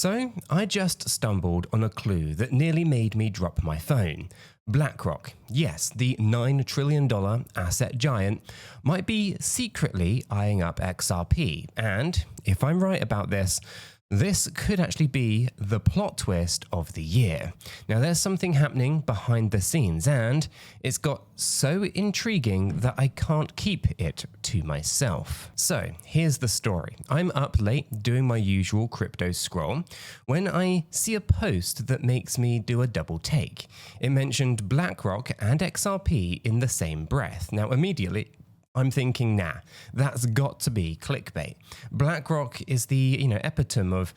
So I just stumbled on a clue that nearly made me drop my phone. BlackRock, yes, the $9 trillion asset giant, might be secretly eyeing up XRP. And if I'm right about this could actually be the plot twist of the year. Now there's something happening behind the scenes and it's got so intriguing that I can't keep it to myself. So here's the story. I'm up late doing my usual crypto scroll when I see a post that makes me do a double take. It mentioned BlackRock and XRP in the same breath. Now immediately I'm thinking, nah, that's got to be clickbait. BlackRock is the, epitome of,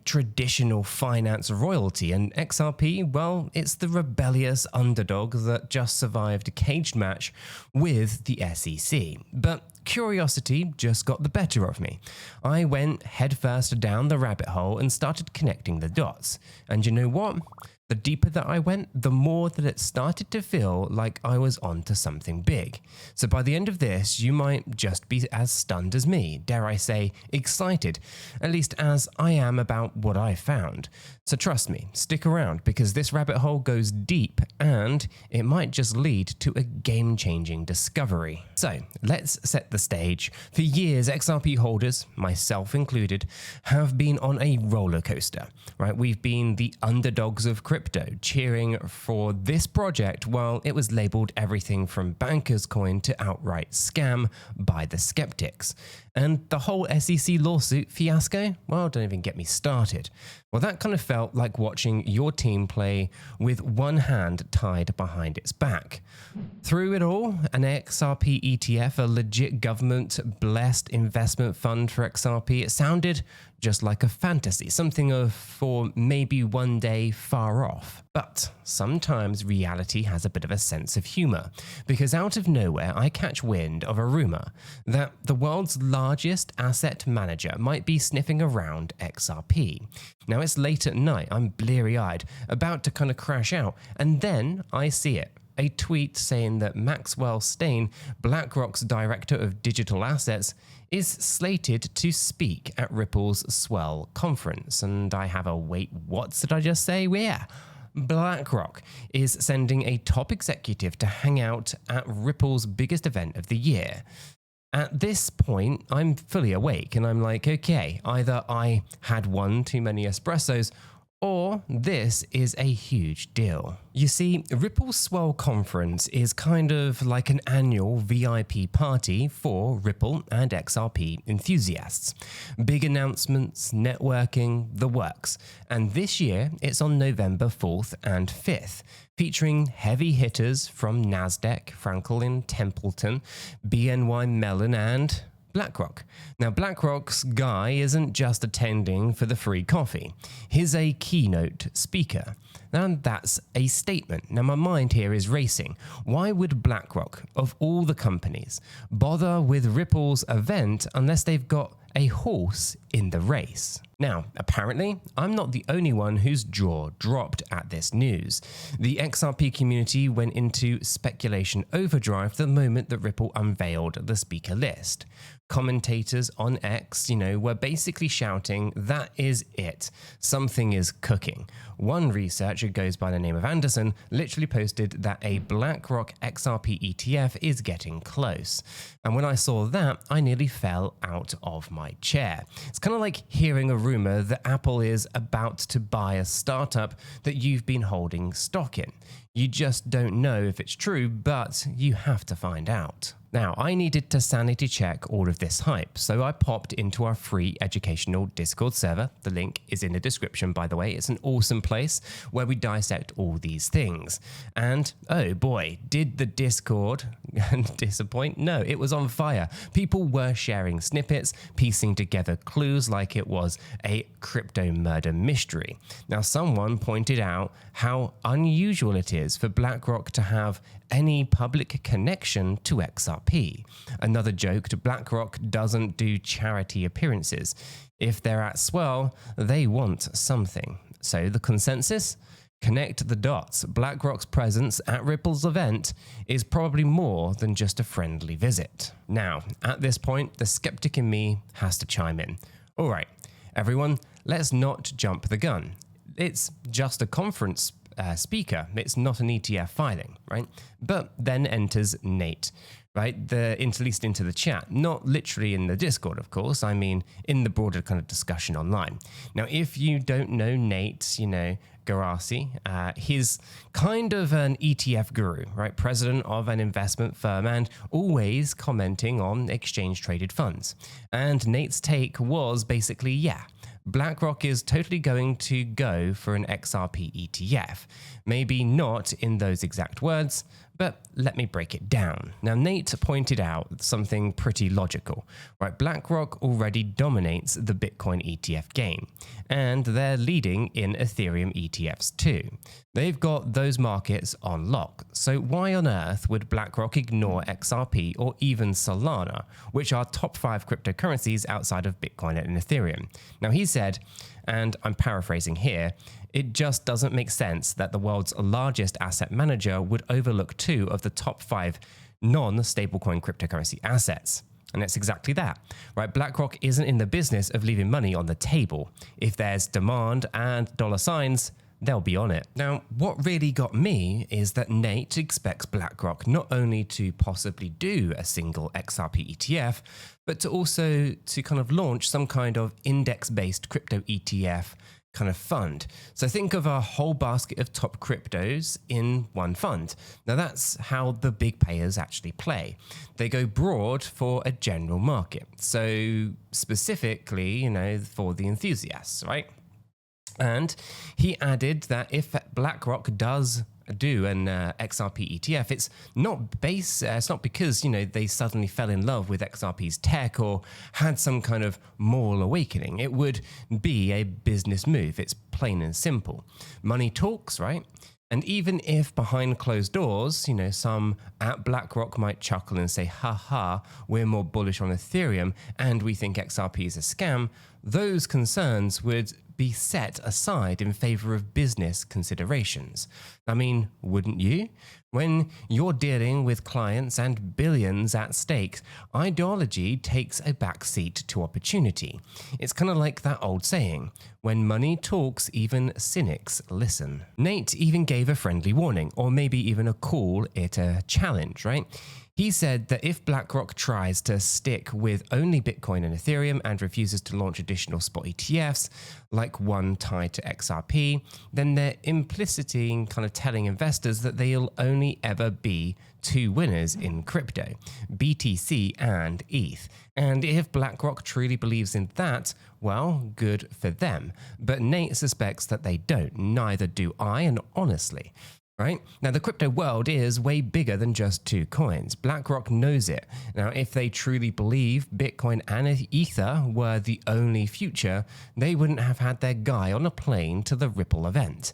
traditional finance royalty, and XRP, well, it's the rebellious underdog that just survived a caged match with the SEC. But curiosity just got the better of me. I went headfirst down the rabbit hole and started connecting the dots. And you know what? The deeper that I went, the more that it started to feel like I was onto something big. So by the end of this, you might just be as stunned as me, dare I say, excited, at least as I am about what I found. So trust me, stick around because this rabbit hole goes deep and it might just lead to a game-changing discovery. So let's set the stage. For years, XRP holders, myself included, have been on a roller coaster, right? We've been the underdogs of crypto, cheering for this project while it was labeled everything from banker's coin to outright scam by the skeptics. And the whole SEC lawsuit fiasco, well, don't even get me started. Well, that kind of felt like watching your team play with one hand tied behind its back. Through it all, an XRP ETF, a legit government-blessed investment fund for XRP, it sounded just like a fantasy, something of for maybe one day far off. But sometimes reality has a bit of a sense of humor, because out of nowhere I catch wind of a rumor that the world's largest asset manager might be sniffing around XRP. Now it's late at night, I'm bleary-eyed, about to kind of crash out, and then I see it. A tweet saying that Maxwell Stein, BlackRock's director of digital assets, is slated to speak at Ripple's Swell conference. And I have a wait, what did I just say? Yeah. BlackRock is sending a top executive to hang out at Ripple's biggest event of the year. At this point, I'm fully awake and I'm like, okay, either I had one too many espressos or this is a huge deal. You see, Ripple Swell Conference is kind of like an annual VIP party for Ripple and XRP enthusiasts. Big announcements, networking, the works. And this year, it's on November 4th and 5th, featuring heavy hitters from Nasdaq, Franklin Templeton, BNY Mellon, and BlackRock. Now, BlackRock's guy isn't just attending for the free coffee. He's a keynote speaker. And that's a statement. Now, my mind here is racing. Why would BlackRock, of all the companies, bother with Ripple's event unless they've got a horse in the race? Now, apparently, I'm not the only one whose jaw dropped at this news. The XRP community went into speculation overdrive the moment that Ripple unveiled the speaker list. Commentators on X, were basically shouting, that is it. Something is cooking. One researcher goes by the name of Anderson literally posted that a BlackRock XRP ETF is getting close. And when I saw that, I nearly fell out of my chair. It's kind of like hearing a rumor that Apple is about to buy a startup that you've been holding stock in. You just don't know if it's true, but you have to find out. Now, I needed to sanity check all of this hype, so I popped into our free educational Discord server. The link is in the description, by the way. It's an awesome place where we dissect all these things. And, oh boy, did the Discord disappoint? No, it was on fire. People were sharing snippets, piecing together clues like it was a crypto murder mystery. Now, someone pointed out how unusual it is for BlackRock to have any public connection to XRP. Another joked BlackRock doesn't do charity appearances. If they're at Swell, they want something. So the consensus? Connect the dots. BlackRock's presence at Ripple's event is probably more than just a friendly visit. Now, at this point, the skeptic in me has to chime in. All right, everyone, let's not jump the gun. It's just a conference speaker. It's not an ETF filing, right? But then enters Nate, right? At least into the chat, not literally in the Discord, of course. I mean, in the broader kind of discussion online. Now, if you don't know Nate, Geraci, he's kind of an ETF guru, right? President of an investment firm and always commenting on exchange traded funds. And Nate's take was basically, yeah, BlackRock is totally going to go for an XRP ETF. Maybe not in those exact words, but let me break it down. Now, Nate pointed out something pretty logical, right? BlackRock already dominates the Bitcoin ETF game, and they're leading in Ethereum ETFs too. They've got those markets on lock. So why on earth would BlackRock ignore XRP or even Solana, which are top 5 cryptocurrencies outside of Bitcoin and Ethereum? Now, he said, and I'm paraphrasing here, it just doesn't make sense that the world's largest asset manager would overlook 2 of the top 5 non-stablecoin cryptocurrency assets. And it's exactly that, right? BlackRock isn't in the business of leaving money on the table. If there's demand and dollar signs, they'll be on it. Now, what really got me is that Nate expects BlackRock not only to possibly do a single XRP ETF, but to also to kind of launch some kind of index-based crypto ETF kind of fund. So think of a whole basket of top cryptos in one fund. Now that's how the big players actually play. They go broad for a general market. So specifically, for the enthusiasts, right? And he added that if BlackRock does do an XRP ETF, it's not because they suddenly fell in love with XRP's tech or had some kind of moral awakening. It would be a business move. It's plain and simple. Money talks, right? And even if behind closed doors, some at BlackRock might chuckle and say, haha, we're more bullish on Ethereum and we think XRP is a scam, those concerns would be set aside in favor of business considerations. I mean, wouldn't you? When you're dealing with clients and billions at stake, ideology takes a backseat to opportunity. It's kind of like that old saying, when money talks, even cynics listen. Nate even gave a friendly warning, or maybe even call it a challenge, right? He said that if BlackRock tries to stick with only Bitcoin and Ethereum and refuses to launch additional spot ETFs, like one tied to XRP, then they're implicitly kind of telling investors that they'll only ever be 2 winners in crypto, BTC and ETH. And if BlackRock truly believes in that, well, good for them. But Nate suspects that they don't. Neither do I, and honestly. Right? Now, the crypto world is way bigger than just 2 coins. BlackRock knows it. Now, if they truly believe Bitcoin and Ether were the only future, they wouldn't have had their guy on a plane to the Ripple event.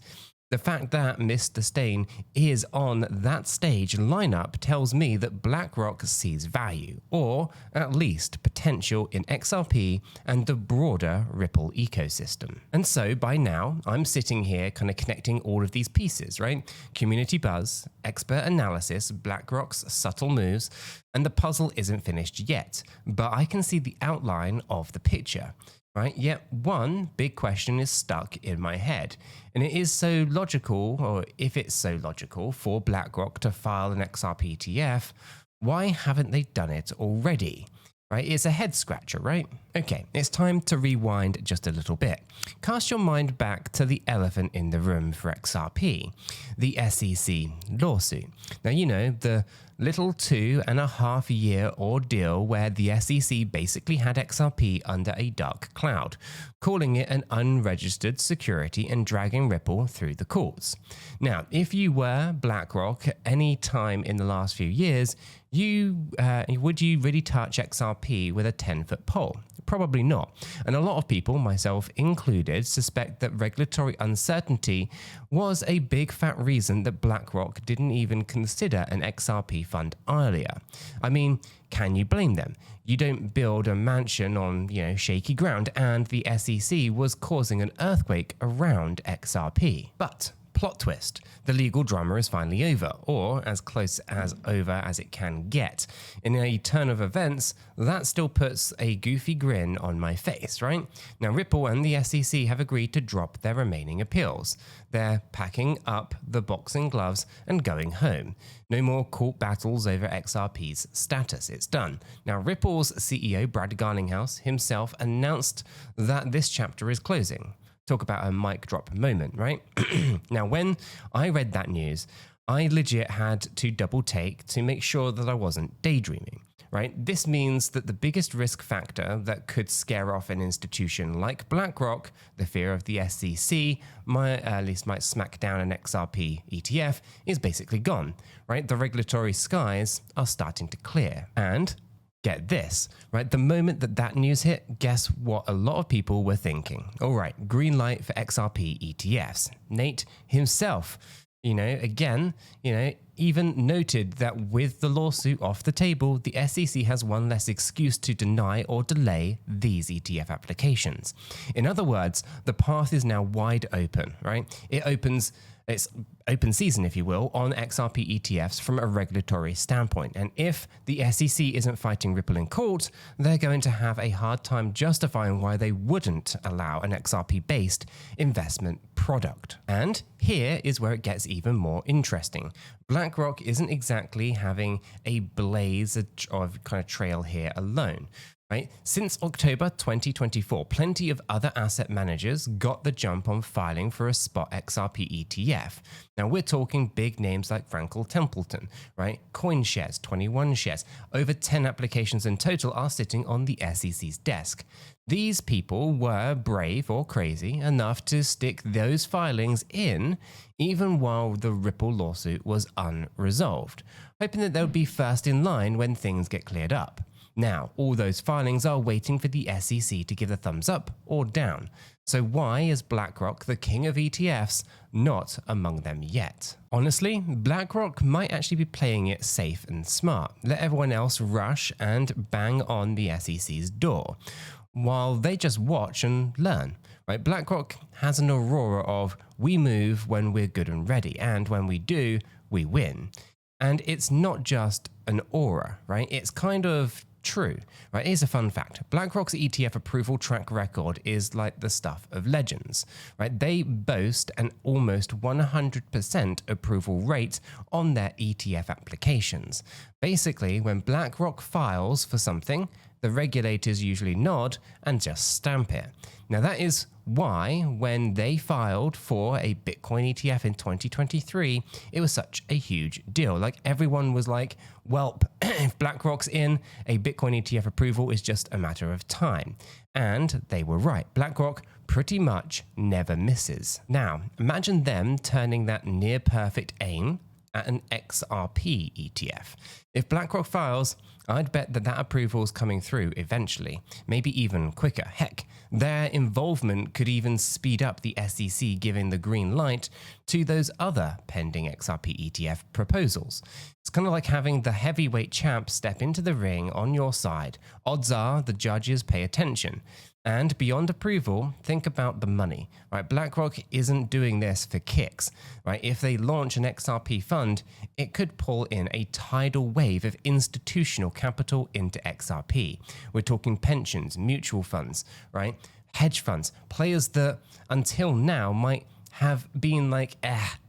The fact that Mr. Stein is on that stage lineup tells me that BlackRock sees value, or at least potential, in XRP and the broader Ripple ecosystem. And so by now, I'm sitting here kind of connecting all of these pieces, right? Community buzz, expert analysis, BlackRock's subtle moves, and the puzzle isn't finished yet, but I can see the outline of the picture. Right? Yet one big question is stuck in my head. And it is so logical, or if it's so logical, for BlackRock to file an XRP ETF, why haven't they done it already? Right? It's a head scratcher, right? Okay, it's time to rewind just a little bit. Cast your mind back to the elephant in the room for XRP, the SEC lawsuit. Now, the little 2.5-year ordeal where the SEC basically had XRP under a dark cloud, calling it an unregistered security and dragging Ripple through the courts. Now, if you were BlackRock any time in the last few years, would you really touch XRP with a 10-foot pole? Probably not. And a lot of people, myself included, suspect that regulatory uncertainty was a big fat reason that BlackRock didn't even consider an XRP fund earlier. I mean, can you blame them? You don't build a mansion on, shaky ground, and the SEC was causing an earthquake around XRP. But Plot twist, the legal drama is finally over, or as close as over as it can get. In a turn of events, that still puts a goofy grin on my face, right? Now, Ripple and the SEC have agreed to drop their remaining appeals. They're packing up the boxing gloves and going home. No more court battles over XRP's status. It's done. Now, Ripple's CEO, Brad Garlinghouse, himself announced that this chapter is closing. Talk about a mic drop moment, right? Now, when I read that news, I legit had to double take to make sure that I wasn't daydreaming, right? This means that the biggest risk factor that could scare off an institution like BlackRock, the fear of the SEC, at least might smack down an XRP ETF, is basically gone, right? The regulatory skies are starting to clear. And get this, right? The moment that news hit, guess what a lot of people were thinking? All right, green light for XRP ETFs. Nate himself, again, even noted that with the lawsuit off the table, the SEC has one less excuse to deny or delay these ETF applications. In other words, the path is now wide open, right? It's open season, if you will, on XRP ETFs from a regulatory standpoint. And if the SEC isn't fighting Ripple in court, they're going to have a hard time justifying why they wouldn't allow an XRP-based investment product. And here is where it gets even more interesting. BlackRock isn't exactly having a blaze of kind of trail here alone. Right? Since October 2024, plenty of other asset managers got the jump on filing for a spot XRP ETF. Now we're talking big names like Franklin Templeton, right? CoinShares, 21 shares. Over 10 applications in total are sitting on the SEC's desk. These people were brave or crazy enough to stick those filings in even while the Ripple lawsuit was unresolved, hoping that they'll be first in line when things get cleared up. Now, all those filings are waiting for the SEC to give the thumbs up or down. So why is BlackRock, the king of ETFs, not among them yet? Honestly, BlackRock might actually be playing it safe and smart. Let everyone else rush and bang on the SEC's door, while they just watch and learn. Right? BlackRock has an aura of, we move when we're good and ready, and when we do, we win. And it's not just an aura, right? It's kind of true, right? Here's a fun fact. BlackRock's ETF approval track record is like the stuff of legends, right? They boast an almost 100% approval rate on their ETF applications. Basically, when BlackRock files for something, the regulators usually nod and just stamp it. Now that is why when they filed for a Bitcoin ETF in 2023, it was such a huge deal. Like everyone was like, well, if BlackRock's in, a Bitcoin ETF approval is just a matter of time. And they were right. BlackRock pretty much never misses. Now, imagine them turning that near perfect aim at an XRP ETF. If BlackRock files, I'd bet that approval is coming through eventually, maybe even quicker. Heck, their involvement could even speed up the SEC giving the green light to those other pending XRP ETF proposals. It's kind of like having the heavyweight champ step into the ring on your side. Odds are the judges pay attention. And beyond approval, think about the money, right? BlackRock isn't doing this for kicks, right? If they launch an XRP fund, it could pull in a tidal wave of institutional capital into XRP. We're talking pensions, mutual funds, right? Hedge funds, players that until now might have been like,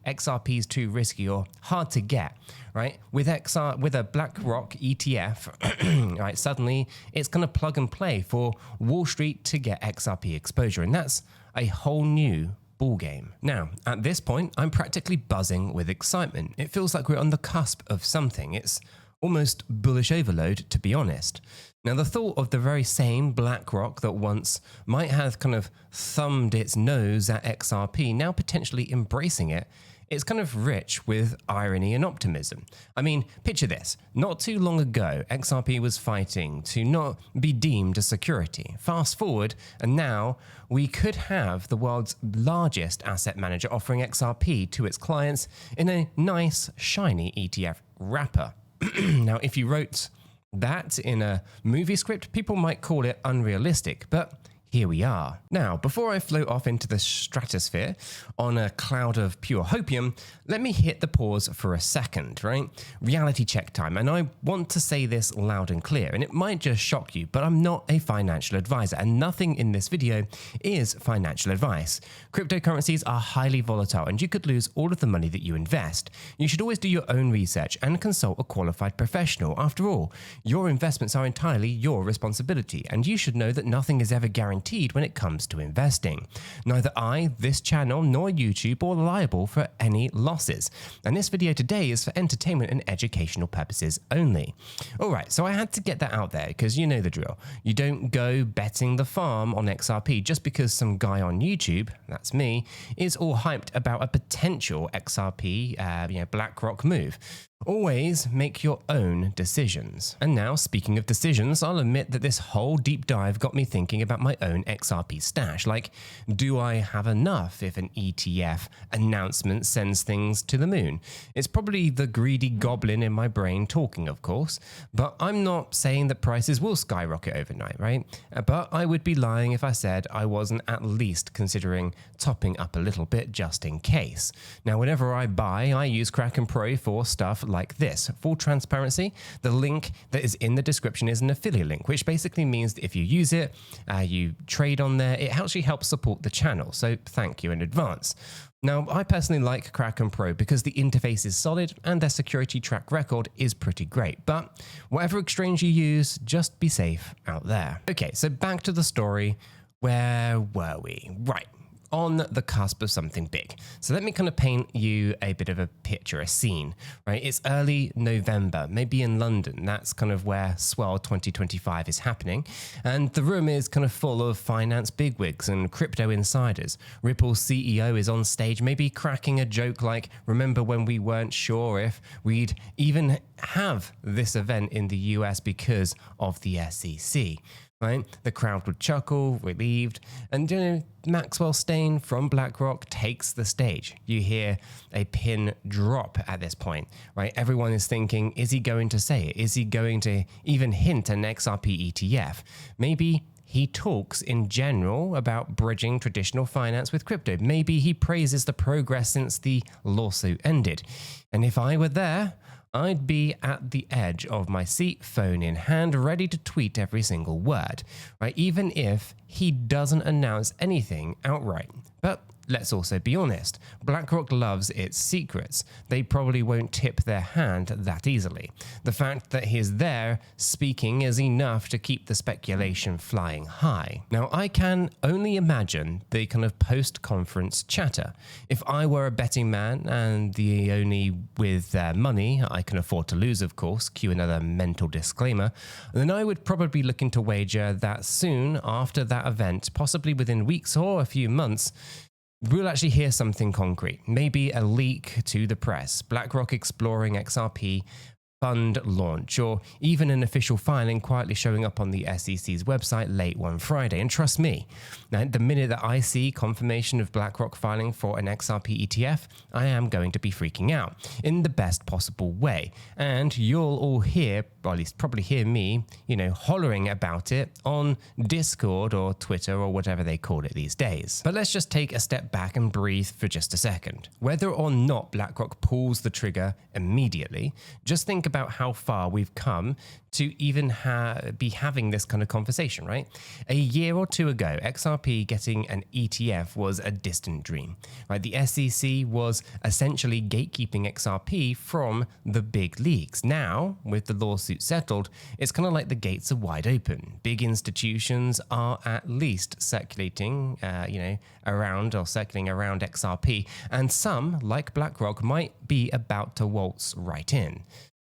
XRP is too risky or hard to get, right? With a BlackRock ETF, right, suddenly it's going to plug and play for Wall Street to get XRP exposure, and that's a whole new ball game. Now, at this point, I'm practically buzzing with excitement. It feels like we're on the cusp of something. It's almost bullish overload, to be honest. Now, the thought of the very same BlackRock that once might have kind of thumbed its nose at XRP, now potentially embracing it, it's kind of rich with irony and optimism. I mean, picture this. Not too long ago, XRP was fighting to not be deemed a security. Fast forward, and now we could have the world's largest asset manager offering XRP to its clients in a nice, shiny ETF wrapper. Now, if you wrote that in a movie script, people might call it unrealistic, but here we are. Now, before I float off into the stratosphere on a cloud of pure hopium, let me hit the pause for a second, right? Reality check time. And I want to say this loud and clear, and it might just shock you, but I'm not a financial advisor, and nothing in this video is financial advice. Cryptocurrencies are highly volatile, and you could lose all of the money that you invest. You should always do your own research and consult a qualified professional. After all, your investments are entirely your responsibility, and you should know that nothing is ever guaranteed when it comes to investing. Neither I, this channel, nor YouTube are liable for any losses. And this video today is for entertainment and educational purposes only. Alright, so I had to get that out there because you know the drill. You don't go betting the farm on XRP just because some guy on YouTube, that's me, is all hyped about a potential XRP, BlackRock move. Always make your own decisions. And now, speaking of decisions, I'll admit that this whole deep dive got me thinking about my own XRP stash. Like, do I have enough if an ETF announcement sends things to the moon? It's probably the greedy goblin in my brain talking, of course, but I'm not saying that prices will skyrocket overnight, right? But I would be lying if I said I wasn't at least considering topping up a little bit just in case. Now, whenever I buy, I use Kraken Pro for stuff like this. Full transparency, the link that is in the description is an affiliate link, which basically means that if you use it, you trade on there, it actually helps support the channel. So thank you in advance. Now, I personally like Kraken Pro because the interface is solid and their security track record is pretty great. But whatever exchange you use, just be safe out there. Okay, so back to the story. Where were we? Right. On the cusp of something big. So let me kind of paint you a bit of a picture, a scene, right? It's early November, maybe in London. That's kind of where Swell 2025 is happening. And the room is kind of full of finance bigwigs and crypto insiders. Ripple's CEO is on stage, maybe cracking a joke like, remember when we weren't sure if we'd even have this event in the US because of the SEC. Right? The crowd would chuckle, relieved, and Maxwell Stein from BlackRock takes the stage. You hear a pin drop at this point, right? Everyone is thinking, is he going to say it? Is he going to even hint an XRP ETF? Maybe he talks in general about bridging traditional finance with crypto. Maybe he praises the progress since the lawsuit ended. And if I were there, I'd be at the edge of my seat, phone in hand, ready to tweet every single word, right? Even if he doesn't announce anything outright. But let's also be honest, BlackRock loves its secrets. They probably won't tip their hand that easily. The fact that he's there speaking is enough to keep the speculation flying high. Now, I can only imagine the kind of post-conference chatter. If I were a betting man and the only with money I can afford to lose, of course, cue another mental disclaimer, then I would probably look into wager that soon after that event, possibly within weeks or a few months, we'll actually hear something concrete, maybe a leak to the press, BlackRock exploring XRP fund launch, or even an official filing quietly showing up on the SEC's website late one Friday. And trust me, now, the minute that I see confirmation of BlackRock filing for an XRP ETF, I am going to be freaking out in the best possible way. And you'll all hear, or at least probably hear me, hollering about it on Discord or Twitter or whatever they call it these days. But let's just take a step back and breathe for just a second. Whether or not BlackRock pulls the trigger immediately, just think about how far we've come to even be having this kind of conversation, right? A year or two ago, XRP getting an ETF was a distant dream, right? The SEC was essentially gatekeeping XRP from the big leagues. Now, with the lawsuit settled, it's kind of like the gates are wide open. Big institutions are at least circulating, around XRP, and some, like BlackRock, might be about to waltz right in.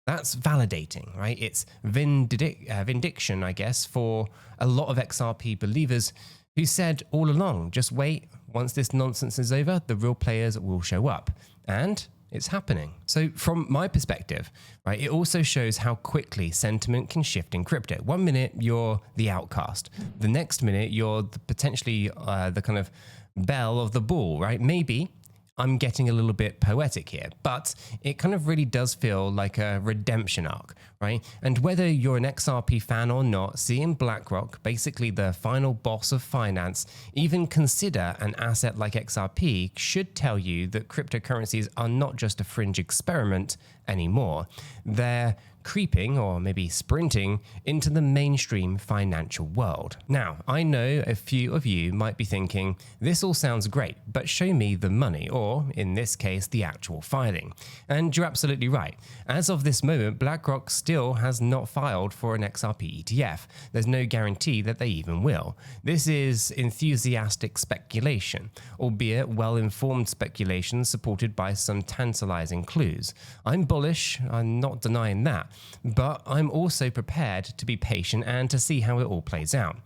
That's validating, right? It's vindication, I guess, for a lot of XRP believers who said all along, just wait, once this nonsense is over, the real players will show up. And it's happening. So from my perspective, right, it also shows how quickly sentiment can shift in crypto. 1 minute, you're the outcast. The next minute, you're potentially the kind of belle of the ball, right? Maybe I'm getting a little bit poetic here, but it kind of really does feel like a redemption arc, right? And whether you're an XRP fan or not, seeing BlackRock, basically the final boss of finance, even consider an asset like XRP should tell you that cryptocurrencies are not just a fringe experiment anymore. They're creeping, or maybe sprinting, into the mainstream financial world. Now, I know a few of you might be thinking, this all sounds great, but show me the money, or in this case, the actual filing. And you're absolutely right. As of this moment, BlackRock still has not filed for an XRP ETF. There's no guarantee that they even will. This is enthusiastic speculation, albeit well-informed speculation supported by some tantalizing clues. I'm bullish, I'm not denying that, but I'm also prepared to be patient and to see how it all plays out.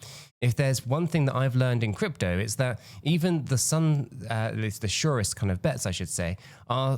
If there's one thing that I've learned in crypto, it's that even the surest kind of bets, I should say, are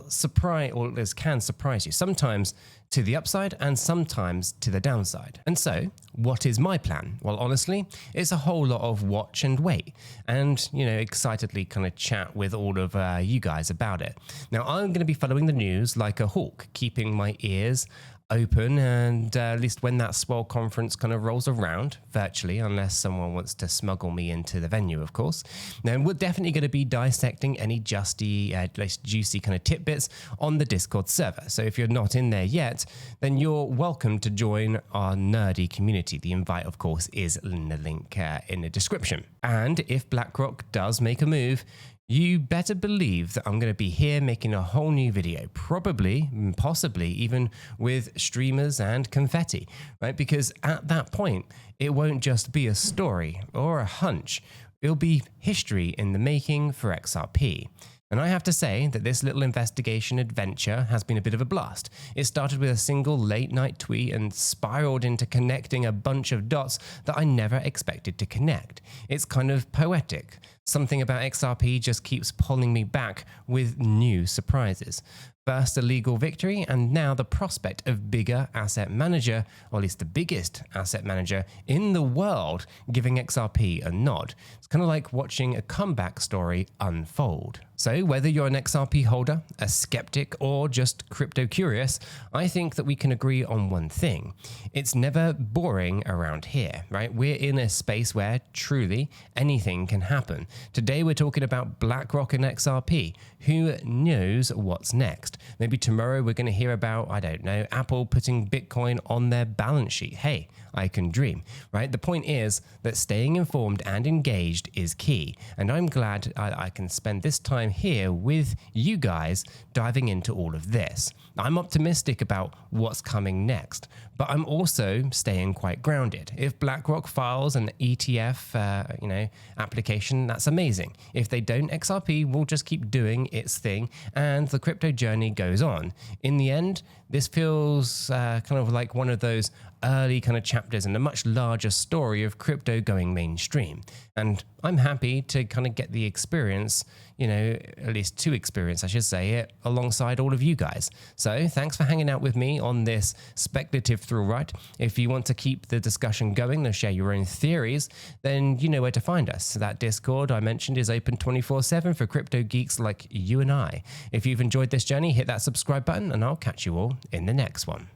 can surprise you. Sometimes to the upside and sometimes to the downside. And so, what is my plan? Well, honestly, it's a whole lot of watch and wait, and excitedly kind of chat with all of you guys about it. Now, I'm going to be following the news like a hawk, keeping my ears open, and at least when that Swell conference kind of rolls around, virtually, unless someone wants to smuggle me into the venue, of course. Now, we're definitely going to be dissecting any juicy kind of tidbits on the Discord server. So if you're not in there yet, then you're welcome to join our nerdy community. The invite, of course, is in the link in the description. And if BlackRock does make a move, you better believe that I'm going to be here making a whole new video, probably, possibly even with streamers and confetti, right? Because at that point, it won't just be a story or a hunch. It'll be history in the making for XRP. And I have to say that this little investigation adventure has been a bit of a blast. It started with a single late night tweet and spiraled into connecting a bunch of dots that I never expected to connect. It's kind of poetic. Something about XRP just keeps pulling me back with new surprises. First a legal victory, and now the prospect of bigger asset manager, or at least the biggest asset manager in the world, giving XRP a nod. It's kind of like watching a comeback story unfold. So whether you're an XRP holder, a skeptic, or just crypto curious, I think that we can agree on one thing. It's never boring around here, right? We're in a space where truly anything can happen. Today we're talking about BlackRock and XRP. Who knows what's next? Maybe tomorrow we're going to hear about, I don't know, Apple putting Bitcoin on their balance sheet. Hey, I can dream, right? The point is that staying informed and engaged is key. And I'm glad I can spend this time here with you guys diving into all of this. I'm optimistic about what's coming next, but I'm also staying quite grounded. If BlackRock files an ETF, application, that's amazing. If they don't, XRP will just keep doing its thing and the crypto journey goes on. In the end, this feels kind of like one of those early kind of chapters in a much larger story of crypto going mainstream. And I'm happy to kind of get the experience, at least to experience, I should say, it alongside all of you guys. So thanks for hanging out with me on this speculative thrill ride. If you want to keep the discussion going and share your own theories, then you know where to find us. That Discord I mentioned is open 24/7 for crypto geeks like you and I. If you've enjoyed this journey, hit that subscribe button and I'll catch you all in the next one.